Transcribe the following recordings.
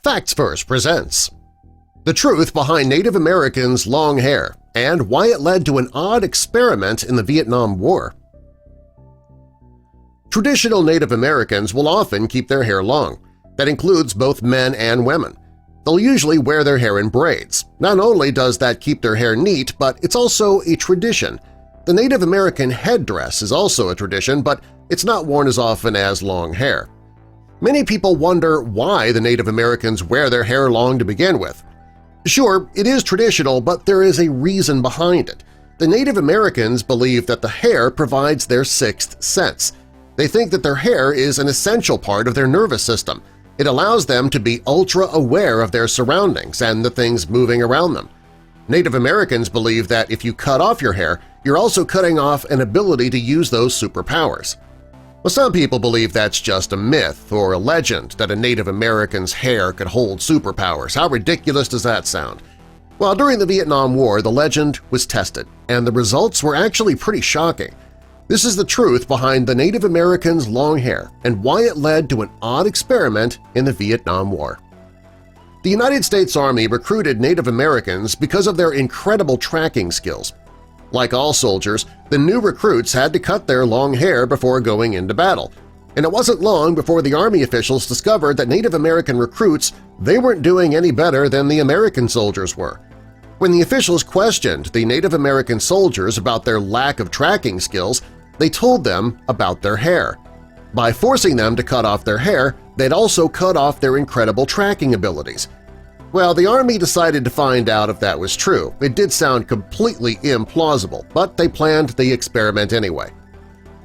Facts First presents the truth behind Native Americans' long hair and why it led to an odd experiment in the Vietnam War. Traditional Native Americans will often keep their hair long. That includes both men and women. They'll usually wear their hair in braids. Not only does that keep their hair neat, but it's also a tradition. The Native American headdress is also a tradition, but it's not worn as often as long hair. Many people wonder why the Native Americans wear their hair long to begin with. Sure, it is traditional, but there is a reason behind it. The Native Americans believe that the hair provides their sixth sense. They think that their hair is an essential part of their nervous system. It allows them to be ultra-aware of their surroundings and the things moving around them. Native Americans believe that if you cut off your hair, you're also cutting off an ability to use those superpowers. Well, some people believe that's just a myth or a legend that a Native American's hair could hold superpowers. How ridiculous does that sound? Well, during the Vietnam War, the legend was tested, and the results were actually pretty shocking. This is the truth behind the Native Americans' long hair and why it led to an odd experiment in the Vietnam War. The United States Army recruited Native Americans because of their incredible tracking skills. Like all soldiers, the new recruits had to cut their long hair before going into battle, and it wasn't long before the Army officials discovered that Native American recruits they weren't doing any better than the American soldiers were. When the officials questioned the Native American soldiers about their lack of tracking skills, they told them about their hair. By forcing them to cut off their hair, they'd also cut off their incredible tracking abilities. Well, the Army decided to find out if that was true. It did sound completely implausible, but they planned the experiment anyway.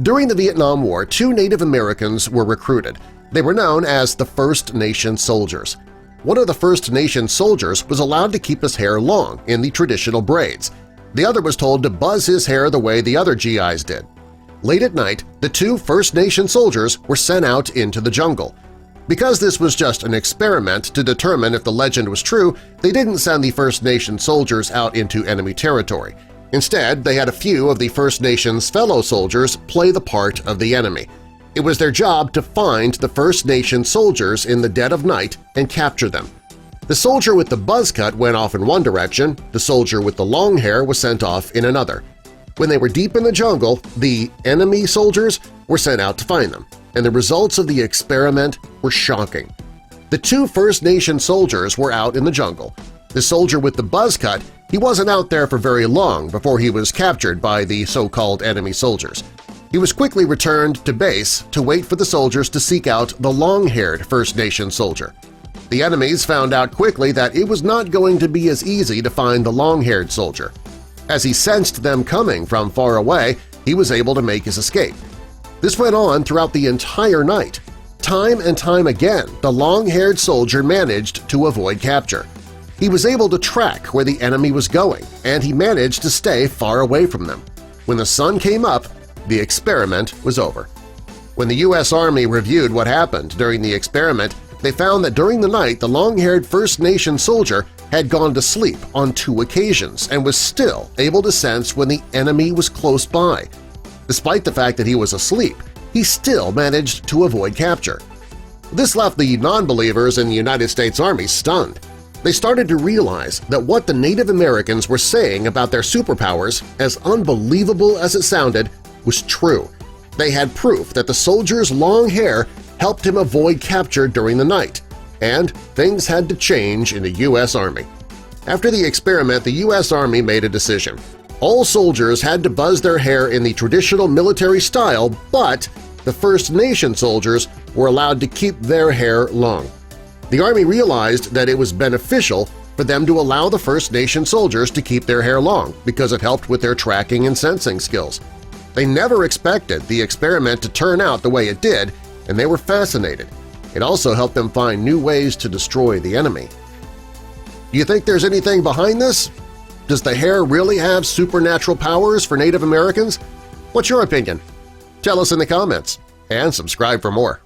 During the Vietnam War, 2 Native Americans were recruited. They were known as the First Nation Soldiers. One of the First Nation soldiers was allowed to keep his hair long in the traditional braids. The other was told to buzz his hair the way the other GIs did. Late at night, the 2 First Nation soldiers were sent out into the jungle. Because this was just an experiment to determine if the legend was true, they didn't send the First Nation soldiers out into enemy territory. Instead, they had a few of the First Nation's fellow soldiers play the part of the enemy. It was their job to find the First Nation soldiers in the dead of night and capture them. The soldier with the buzz cut went off in one direction, the soldier with the long hair was sent off in another. When they were deep in the jungle, the enemy soldiers were sent out to find them, and the results of the experiment were shocking. The 2 First Nation soldiers were out in the jungle. The soldier with the buzz cut, he wasn't out there for very long before he was captured by the so-called enemy soldiers. He was quickly returned to base to wait for the soldiers to seek out the long-haired First Nation soldier. The enemies found out quickly that it was not going to be as easy to find the long-haired soldier. As he sensed them coming from far away, he was able to make his escape. This went on throughout the entire night. Time and time again, the long-haired soldier managed to avoid capture. He was able to track where the enemy was going, and he managed to stay far away from them. When the sun came up, the experiment was over. When the U.S. Army reviewed what happened during the experiment, they found that during the night the long-haired First Nation soldier had gone to sleep on 2 occasions and was still able to sense when the enemy was close by. Despite the fact that he was asleep, he still managed to avoid capture. This left the non-believers in the United States Army stunned. They started to realize that what the Native Americans were saying about their superpowers, as unbelievable as it sounded, was true. They had proof that the soldier's long hair helped him avoid capture during the night, and things had to change in the U.S. Army. After the experiment, the U.S. Army made a decision. All soldiers had to buzz their hair in the traditional military style, but the First Nation soldiers were allowed to keep their hair long. The Army realized that it was beneficial for them to allow the First Nation soldiers to keep their hair long because it helped with their tracking and sensing skills. They never expected the experiment to turn out the way it did, and they were fascinated. It also helped them find new ways to destroy the enemy. Do you think there's anything behind this? Does the hair really have supernatural powers for Native Americans? What's your opinion? Tell us in the comments, and subscribe for more.